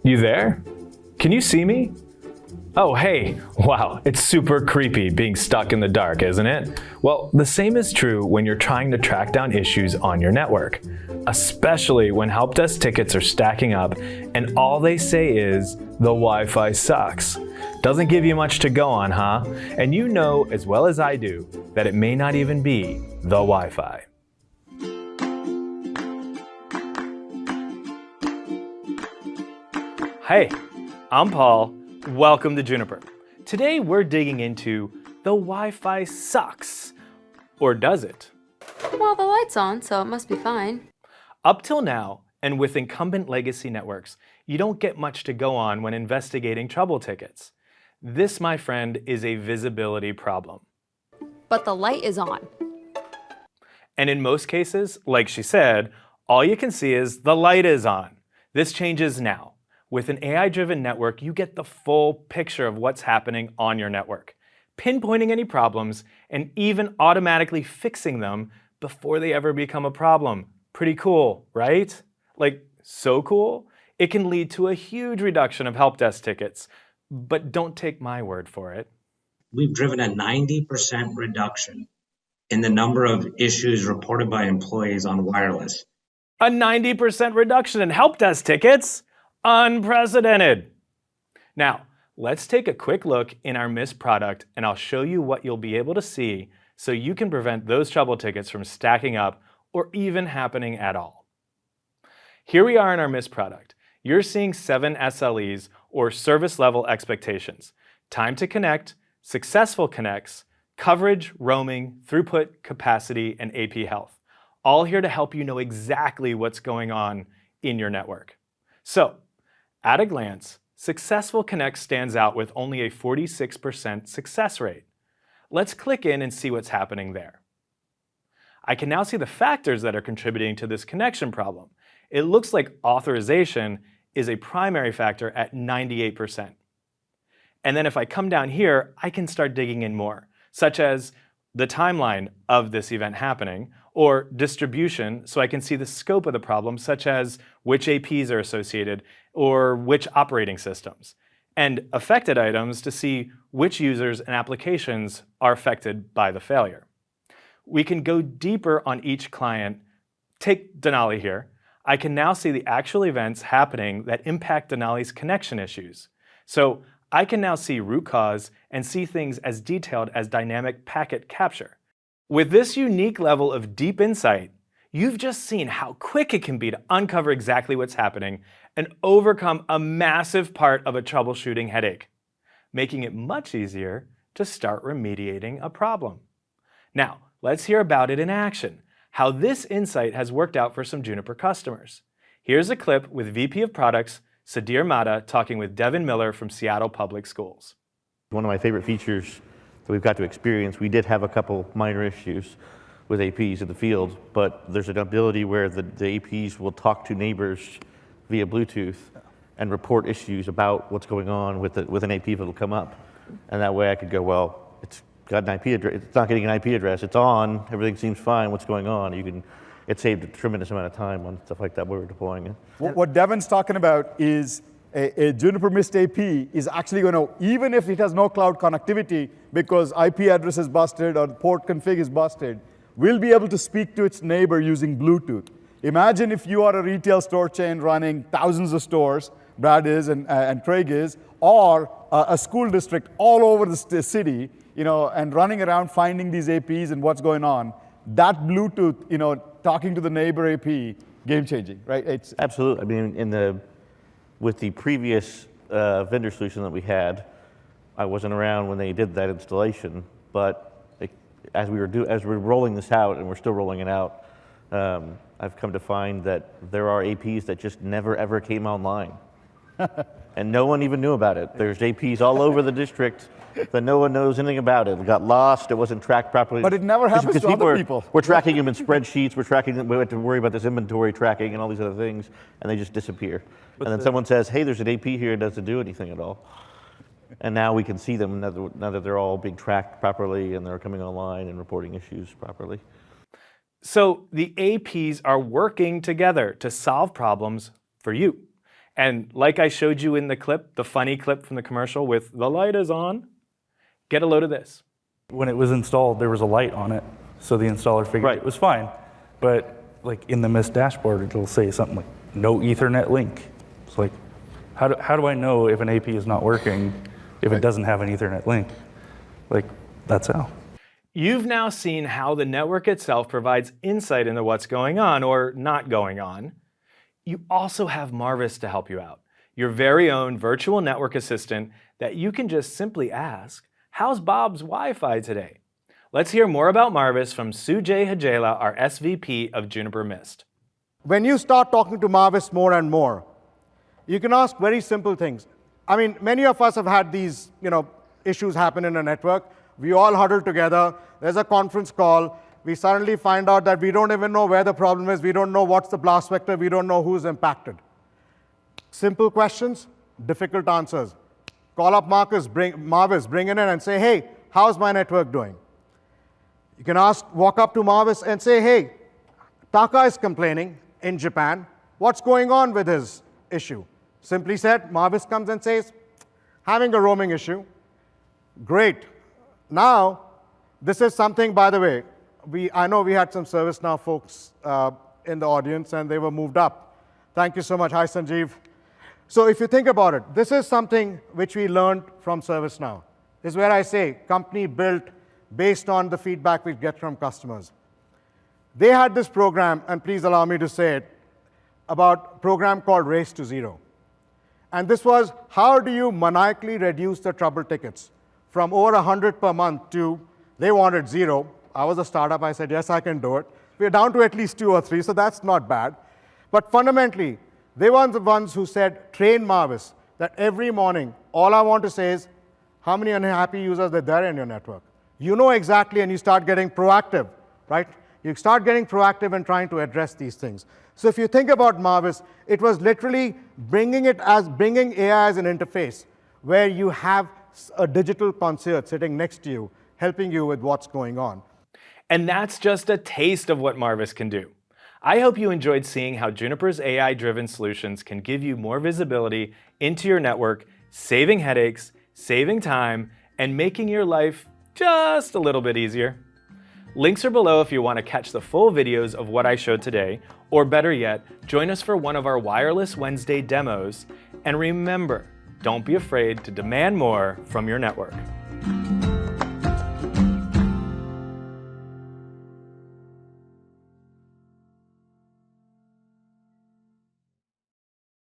You there? Can you see me? Oh, hey, wow, it's super creepy being stuck in the dark, isn't it? Well, the same is true when you're trying to track down issues on your network, especially when help desk tickets are stacking up and all they say is, the Wi-Fi sucks. Doesn't give you much to go on, huh? And you know as well as I do that it may not even be the Wi-Fi. Hey, I'm Paul. Welcome to Juniper. Today we're digging into the Wi-Fi sucks. Or does it? Well, the light's on, so it must be fine. Up till now, and with incumbent legacy networks, you don't get much to go on when investigating trouble tickets. This, my friend, is a visibility problem. But the light is on. And in most cases, like she said, all you can see is the light is on. This changes now. With an AI-driven network, you get the full picture of what's happening on your network, pinpointing any problems and even automatically fixing them before they ever become a problem. Pretty cool, right? Like, so cool? It can lead to a huge reduction of help desk tickets, but don't take my word for it. We've driven a 90% reduction in the number of issues reported by employees on wireless. A 90% reduction in help desk tickets? Unprecedented. Now, let's take a quick look in our Mist product and I'll show you what you'll be able to see so you can prevent those trouble tickets from stacking up or even happening at all. Here we are in our Mist product. You're seeing 7 SLEs or service level expectations. Time to connect, successful connects, coverage, roaming, throughput, capacity, and AP health. All here to help you know exactly what's going on in your network. So, at a glance, Successful Connect stands out with only a 46% success rate. Let's click in and see what's happening there. I can now see the factors that are contributing to this connection problem. It looks like authorization is a primary factor at 98%. And then if I come down here, I can start digging in more, such as the timeline of this event happening, or distribution, so I can see the scope of the problem, such as which APs are associated, or which operating systems, and affected items to see which users and applications are affected by the failure. We can go deeper on each client. Take Denali here. I can now see the actual events happening that impact Denali's connection issues. So I can now see root cause and see things as detailed as dynamic packet capture. With this unique level of deep insight, you've just seen how quick it can be to uncover exactly what's happening and overcome a massive part of a troubleshooting headache, making it much easier to start remediating a problem. Now, let's hear about it in action, how this insight has worked out for some Juniper customers. Here's a clip with VP of Products, Sudhir Mata, talking with Devin Miller from Seattle Public Schools. One of my favorite features that we've got to experience, we did have a couple minor issues with APs in the field, but there's an ability where the APs will talk to neighbors via Bluetooth and report issues about what's going on with an AP that'll come up. And that way I could go, well, it's got an IP address, it's not getting an IP address, it's on, everything seems fine, what's going on? It saved a tremendous amount of time on stuff like that when we were deploying it. What Devin's talking about is a Juniper Mist AP is actually going to, even if it has no cloud connectivity because IP address is busted or port config is busted, will be able to speak to its neighbor using Bluetooth. Imagine if you are a retail store chain running thousands of stores, Brad is and Craig is, or a school district all over the city, and running around finding these APs and what's going on. That Bluetooth, talking to the neighbor AP, game changing, right? It's absolutely. I mean, with the previous vendor solution that we had, I wasn't around when they did that installation, but as we're rolling this out, and we're still rolling it out, I've come to find that there are APs that just never ever came online. And no one even knew about it. There's APs all over the district that no one knows anything about it. It got lost, it wasn't tracked properly. But it never happens to other people. We're tracking them in spreadsheets, we have to worry about this inventory tracking and all these other things, and they just disappear. And then someone says, hey, there's an AP here, and doesn't do anything at all. And now we can see them now that they're all being tracked properly and they're coming online and reporting issues properly. So the APs are working together to solve problems for you. And like I showed you in the clip, the funny clip from the commercial with the light is on, get a load of this. When it was installed, there was a light on it, so the installer figured it was fine. But like in the Mist dashboard, it'll say something like no Ethernet link. It's like, how do I know if an AP is not working if it doesn't have an Ethernet link? Like, that's how. You've now seen how the network itself provides insight into what's going on or not going on. You also have Marvis to help you out, your very own virtual network assistant that you can just simply ask, how's Bob's Wi-Fi today? Let's hear more about Marvis from Sujay Hajela, our SVP of Juniper Mist. When you start talking to Marvis more and more, you can ask very simple things. I mean, many of us have had these, issues happen in a network. We all huddle together. There's a conference call. We suddenly find out that we don't even know where the problem is. We don't know what's the blast vector. We don't know who's impacted. Simple questions, difficult answers. Call up Marvis, bring it in and say, hey, how's my network doing? You can walk up to Marvis and say, hey, Taka is complaining in Japan. What's going on with his issue? Simply said, Marvis comes and says, having a roaming issue. Great. Now, this is something, by the way, I know we had some ServiceNow folks in the audience, and they were moved up. Thank you so much. Hi, Sanjeev. So if you think about it, this is something which we learned from ServiceNow. This is where I say company built based on the feedback we get from customers. They had this program, and please allow me to say it, about a program called Race to Zero. And this was, how do you maniacally reduce the trouble tickets from over 100 per month to, they wanted 0. I was a startup, I said, yes, I can do it. We're down to at least 2 or 3, so that's not bad. But fundamentally, they were the ones who said, train Marvis, that every morning, all I want to say is, how many unhappy users are there in your network? You know exactly, and you start getting proactive, right? You start getting proactive and trying to address these things. So if you think about Marvis, it was literally bringing AI as an interface where you have a digital concierge sitting next to you, helping you with what's going on. And that's just a taste of what Marvis can do. I hope you enjoyed seeing how Juniper's AI-driven solutions can give you more visibility into your network, saving headaches, saving time, and making your life just a little bit easier. Links are below if you want to catch the full videos of what I showed today, or better yet, join us for one of our Wireless Wednesday demos. And remember, don't be afraid to demand more from your network.